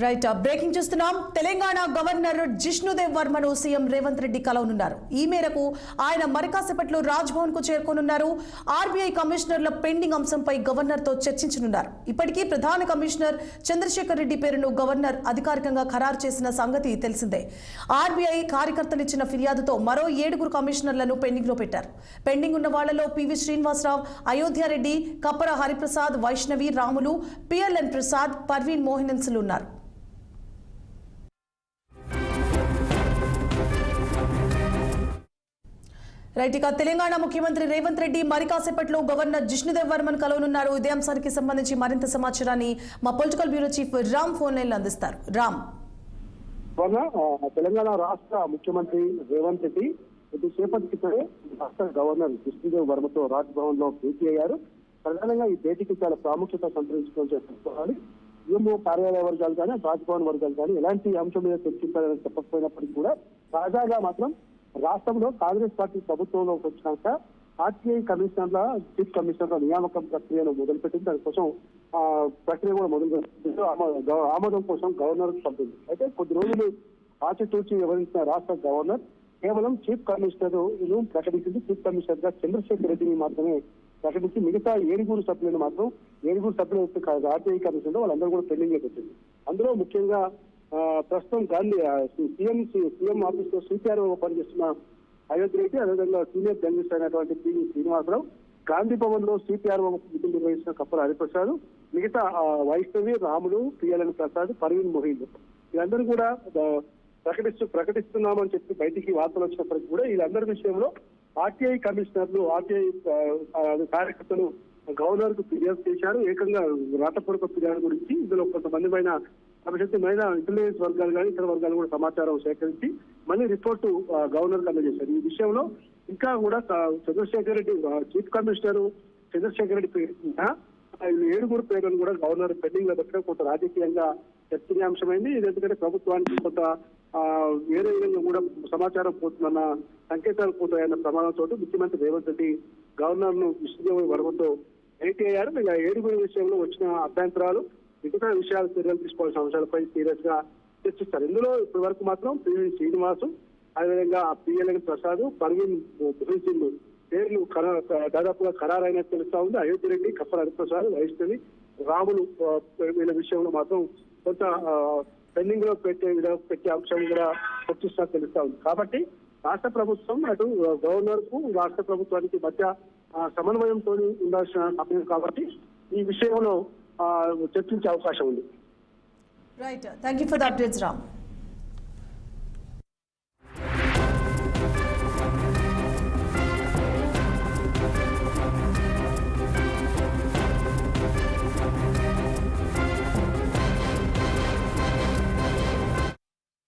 Right breaking చూస్తున్నాం. Telangana governor Jishnu Dev వర్మను CM Revanth Reddy కలవనున్నారు. ఈ మేరకు ఆయన మరికాసేపట్లో రాజ్ భవన్ కు చేరుకోనున్నారు. ఆర్బీఐ కమిషనర్ల పెండింగ్ అంశంపై గవర్నర్ తో చర్చించనున్నారు. ఇప్పటికీ ప్రధాన కమిషనర్ చంద్రశేఖర్ రెడ్డి పేరును గవర్నర్ అధికారికంగా ఖరారు చేసిన సంగతి తెలిసిందే. ఆర్బీఐ కార్యకర్తలు ఇచ్చిన ఫిర్యాదుతో మరో 7 కమిషనర్లను పెండింగ్ లో పెట్టారు. పెండింగ్ ఉన్న వాళ్లలో పివి శ్రీనివాసరావు, అయోధ్యారెడ్డి, కప్పర హరిప్రసాద్, వైష్ణవి, రాములు, పిఎల్ఎన్ ప్రసాద్, పర్వీన్ మోహినన్సులు ఉన్నారు. రైట్, ఇక తెలంగాణ ముఖ్యమంత్రి రేవంత్ రెడ్డి మరికాసేపట్లో గవర్నర్ జిష్ణుదేవ్ వర్మన్ కలవనున్నారు. ఇదే అంశానికి సంబంధించి మరింత సమాచారాన్ని మా political bureau chief Ram phone line లో అందిస్తారు. రామ్, తెలంగాణ రాష్ట్ర ముఖ్యమంత్రి రేవంత్ రెడ్డి కొద్దిసేపటి క్రితమే రాష్ట్ర గవర్నర్ జిష్ణుదేవ్ వర్మతో రాజ్ భవన్ లో భేటీ అయ్యారు. ప్రధానంగా ఈ భేటీకి చాలా ప్రాముఖ్యత సంతరించుకోవాలని చెప్పుకోవాలి. ఈఎంఓ కార్యాలయ వర్గాలు కానీ రాజ్ భవన్ వర్గాలు కానీ ఎలాంటి అంశం మీద చర్చించాలని చెప్పకపోయినప్పటికీ కూడా తాజాగా మాత్రం రాష్ట్రంలో కాంగ్రెస్ పార్టీ ప్రభుత్వంలోకి వచ్చినాక ఆర్టీఐ కమిషనర్ల చీఫ్ కమిషనర్ల నియామకం ప్రక్రియను మొదలుపెట్టింది. దానికోసం ప్రక్రియ కూడా మొదలుపెట్టింది. ఆమోదం కోసం గవర్నర్ పంపింది. అయితే కొద్ది రోజులు ఆచితూచి వివరించిన రాష్ట్ర గవర్నర్ కేవలం చీఫ్ కమిషనర్ ప్రకటించింది. చీఫ్ కమిషనర్ గా చంద్రశేఖర్ రెడ్డిని మాత్రమే ప్రకటించి మిగతా 7 సభ్యులను మాత్రం 7 సభ్యులు ఆర్టీఐ కమిషనర్ వాళ్ళందరూ కూడా పెండింగ్ లో పెట్టింది. అందులో ముఖ్యంగా ప్రస్తుతం గాంధీ సీఎం ఆఫీస్ లో సిపిఆర్ఓ పనిచేస్తున్న అయోధ్య రెడ్డి, అదేవిధంగా సీనియర్ జర్నలిస్ట్ అయినటువంటి పివి శ్రీనివాసరావు, గాంధీ భవన్ లో సిపిఆర్ఓ విధులు నిర్వహించిన కప్పల హరిప్రసాద్, మిగతా వైష్ణవి, రాములు, పిఎల్ఎన్ ప్రసాద్, పర్వీన్ మోహిన్ వీళ్ళందరూ కూడా ప్రకటిస్తున్నామని చెప్పి బయటికి వార్తలు వచ్చినప్పటికీ కూడా వీళ్ళందరి విషయంలో ఆర్టీఐ కమిషనర్లు, ఆర్టీఐ కార్యకర్తలు గవర్నర్ కు ఫిర్యాదు చేశారు. ఏకంగా రాతపూర్వక ఫిర్యాదు గురించి ఇందులో కొంతమంది పైన ఇంటెలిజెన్స్ వర్గాలు కానీ ఇతర వర్గాలు కూడా సమాచారం సేకరించి మళ్ళీ రిపోర్టు గవర్నర్ కు అందజేశారు. ఈ విషయంలో ఇంకా కూడా చంద్రశేఖర్ రెడ్డి చీఫ్ కమిషనర్ చంద్రశేఖర్ రెడ్డి పేరు 7 పేర్లను కూడా గవర్నర్ పెండింగ్ లో పెట్టడం కొంత రాజకీయంగా చర్చనీయాంశమైంది. ఇది ఎందుకంటే ప్రభుత్వానికి కొంత వేరే విధంగా కూడా సమాచారం పోతుందన్న సంకేతాలు పోతాయన్న ప్రమాదంతో ముఖ్యమంత్రి రేవంత్ రెడ్డి గవర్నర్ ను జిష్ణుదేవ్ వర్మతో భేటీ అయ్యారు. ఇలా 7 విషయంలో వచ్చిన అభ్యంతరాలు, మిగతా విషయాలు చర్యలు తీసుకోవాల్సిన అంశాలపై సీరియస్ గా చర్చిస్తారు. ఇందులో ఇప్పటి వరకు మాత్రం పివి శ్రీనివాసు, అదేవిధంగా పిఎల్ఎన్ ప్రసాద్, పర్వీన్ మోహిన్ పేర్లు దాదాపుగా ఖరారైనట్టు తెలుస్తా ఉంది. అయోధ్య రెడ్డి, కప్పల హరిప్రసాద్, వైష్ణవి, రాములు వీళ్ళ విషయంలో మాత్రం కొంత పెండింగ్ లో పెట్టే అంశం కూడా చర్చిస్తున్నట్టు తెలుస్తా ఉంది. కాబట్టి రాష్ట్ర ప్రభుత్వం అటు గవర్నర్ కు రాష్ట్ర ప్రభుత్వానికి మధ్య సమన్వయంతో ఉండాల్సిన సమయం కాబట్టి ఈ విషయంలో చర్చించే అవకాశం ఉంది. Right, thank you for the updates Ram.